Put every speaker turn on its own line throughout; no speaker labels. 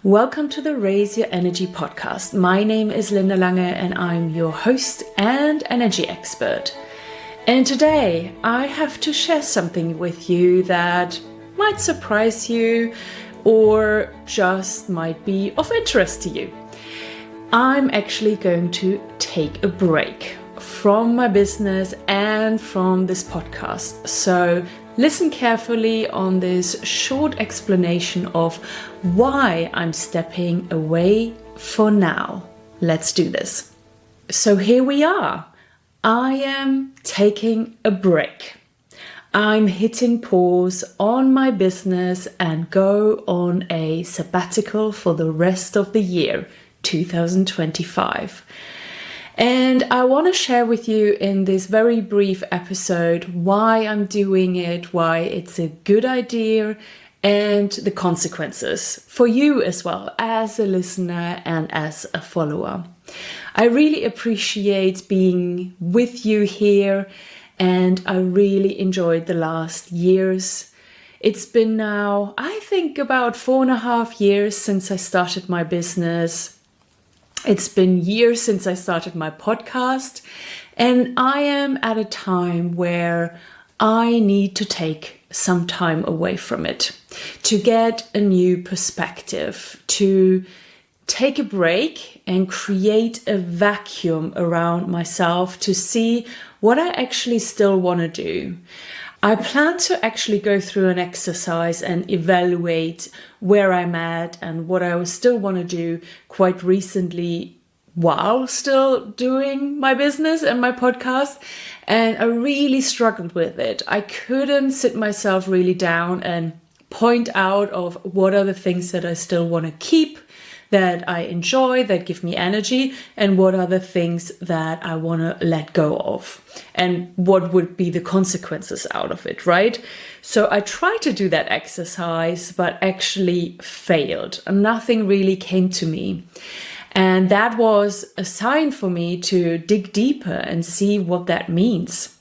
Welcome to the Raise Your Energy podcast. My name is Linda Lange and I'm your host and energy expert. And today I have to share something with you that might surprise you or just might be of interest to you. I'm actually going to take a break from my business and from this podcast. So listen carefully on this short explanation of why I'm stepping away for now. Let's do this. So here we are. I am taking a break. I'm hitting pause on my business and go on a sabbatical for the rest of the year, 2025. And I want to share with you in this very brief episode why I'm doing it, why it's a good idea, and the consequences for you as well as a listener and as a follower. I really appreciate being with you here, and I really enjoyed the last years. It's been now, I think, about 4.5 years since I started my business. It's been years since I started my podcast, and I am at a time where I need to take some time away from it to get a new perspective, to take a break and create a vacuum around myself to see what I actually still want to do. I plan to actually go through an exercise and evaluate where I'm at and what I still want to do quite recently while still doing my business and my podcast. And I really struggled with it. I couldn't sit myself really down and point out of what are the things that I still want to keep, that I enjoy, that give me energy, and what are the things that I want to let go of, and what would be the consequences out of it, right? So I tried to do that exercise, but actually failed. Nothing really came to me. And that was a sign for me to dig deeper and see what that means.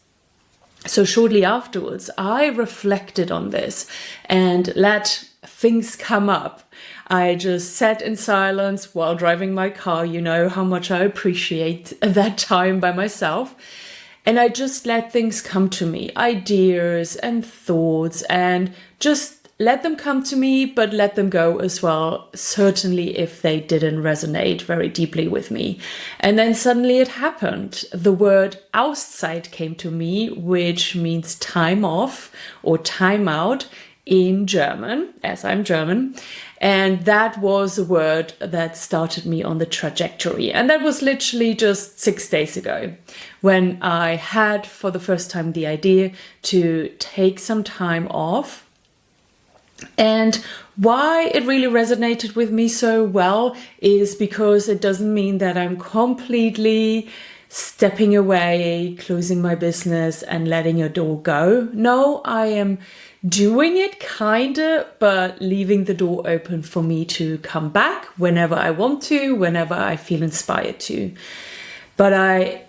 So shortly afterwards, I reflected on this and let things come up. I just sat in silence while driving my car. You know how much I appreciate that time by myself. And I just let things come to me, ideas and thoughts, and just let them come to me, but let them go as well, certainly if they didn't resonate very deeply with me. And then suddenly it happened. The word Auszeit came to me, which means time off or time out in German, as I'm German. And that was a word that started me on the trajectory. And that was literally just 6 days ago when I had for the first time the idea to take some time off. And why it really resonated with me so well is because it doesn't mean that I'm completely stepping away, closing my business and letting a door go. No, I am doing it kinda, but leaving the door open for me to come back whenever I want to, whenever I feel inspired to. But I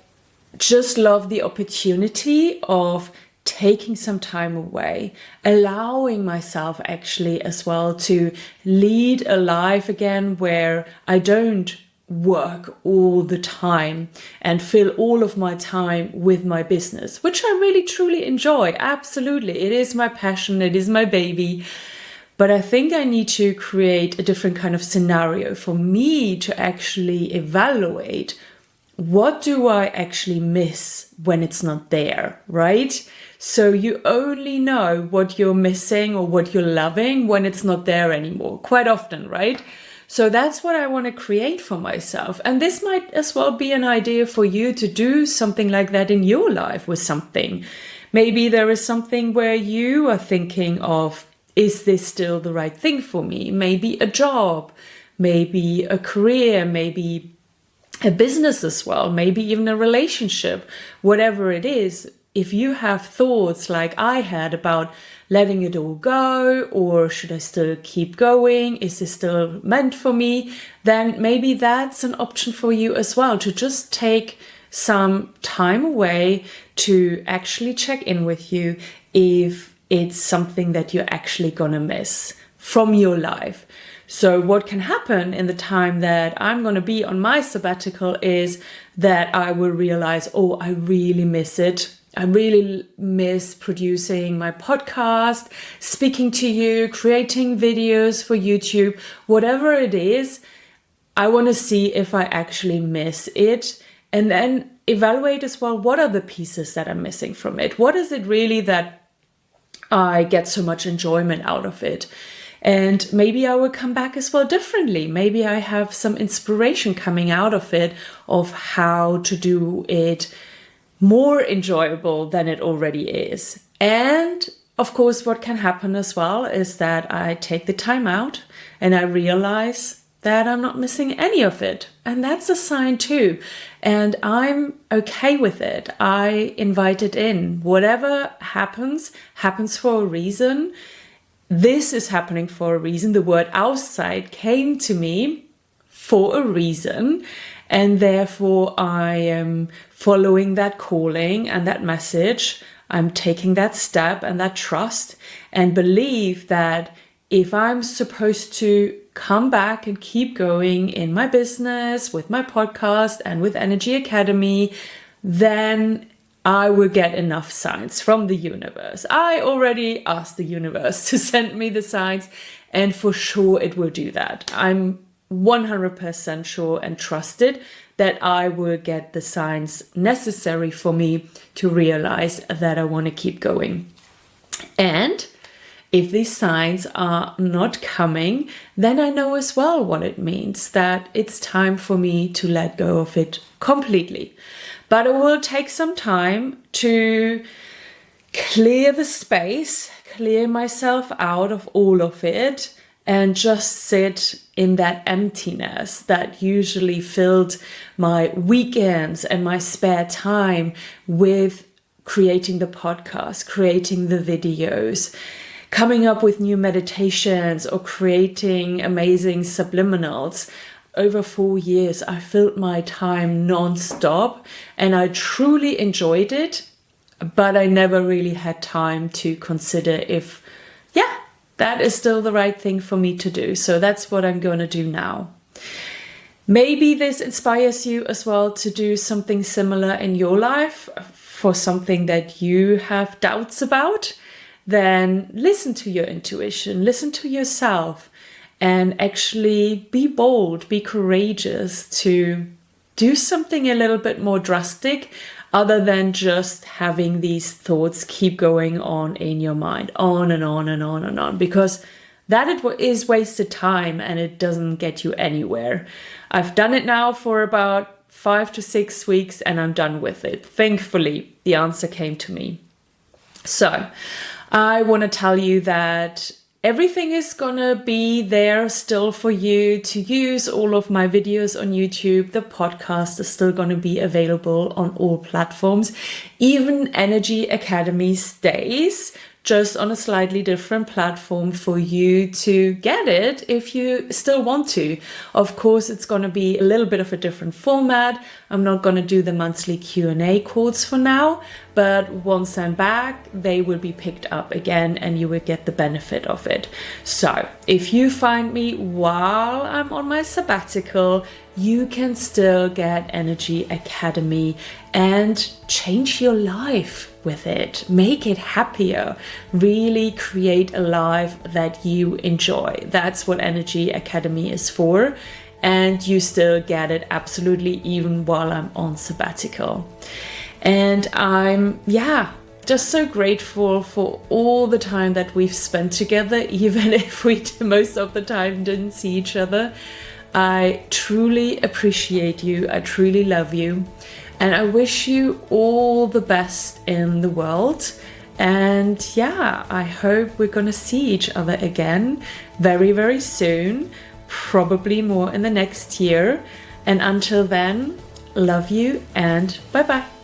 just love the opportunity of taking some time away, allowing myself actually as well to lead a life again where I don't work all the time and fill all of my time with my business, which I really truly enjoy. Absolutely. It is my passion. It is my baby. But I think I need to create a different kind of scenario for me to actually evaluate what do I actually miss when it's not there, right? So you only know what you're missing or what you're loving when it's not there anymore, quite often, right? So that's what I want to create for myself. And this might as well be an idea for you to do something like that in your life with something. Maybe there is something where you are thinking of, is this still the right thing for me? Maybe a job, maybe a career, maybe a business as well, maybe even a relationship, whatever it is. If you have thoughts like I had about letting it all go, or should I still keep going? Is this still meant for me? Then maybe that's an option for you as well, to just take some time away to actually check in with you if it's something that you're actually gonna miss from your life. So what can happen in the time that I'm going to be on my sabbatical is that I will realize, oh, I really miss it. I really miss producing my podcast, speaking to you, creating videos for YouTube, whatever it is. I want to see if I actually miss it, and then evaluate as well, what are the pieces that I'm missing from it? What is it really that I get so much enjoyment out of it? And maybe I will come back as well differently. Maybe I have some inspiration coming out of it of how to do it more enjoyable than it already is. And of course, what can happen as well is that I take the time out and I realize that I'm not missing any of it. And that's a sign too. And I'm okay with it. I invite it in. Whatever happens, happens for a reason. This is happening for a reason. The word outside came to me for a reason. And therefore I am following that calling and that message. I'm taking that step and that trust and believe that if I'm supposed to come back and keep going in my business, with my podcast and with Energy Academy, then I will get enough signs from the universe. I already asked the universe to send me the signs, and for sure it will do that. I'm 100% sure and trusted that I will get the signs necessary for me to realize that I want to keep going. And if these signs are not coming, then I know as well what it means, that it's time for me to let go of it completely. But it will take some time to clear the space, clear myself out of all of it, and just sit in that emptiness that usually filled my weekends and my spare time with creating the podcast, creating the videos, coming up with new meditations, or creating amazing subliminals. Over 4 years, I filled my time non-stop and I truly enjoyed it, but I never really had time to consider if, that is still the right thing for me to do. So that's what I'm going to do now. Maybe this inspires you as well to do something similar in your life for something that you have doubts about. Then listen to your intuition, listen to yourself, and actually be bold, be courageous to do something a little bit more drastic, other than just having these thoughts keep going on in your mind, on and on and on and on, because that is wasted time and it doesn't get you anywhere. I've done it now for about 5 to 6 weeks and I'm done with it. Thankfully, the answer came to me. So I want to tell you that everything is gonna be there still for you to use. All of my videos on YouTube, the podcast is still gonna be available on all platforms. Even Energy Academy stays, just on a slightly different platform for you to get it if you still want to. Of course, it's going to be a little bit of a different format. I'm not going to do the monthly Q&A calls for now, but once I'm back, they will be picked up again and you will get the benefit of it. So if you find me while I'm on my sabbatical, you can still get Energy Academy and change your life with it. Make it happier. Really create a life that you enjoy. That's what Energy Academy is for. And you still get it absolutely even while I'm on sabbatical. And I'm, just so grateful for all the time that we've spent together, even if we most of the time didn't see each other. I truly appreciate you. I truly love you. And I wish you all the best in the world. And I hope we're going to see each other again very, very soon. Probably more in the next year. And until then, love you and bye-bye.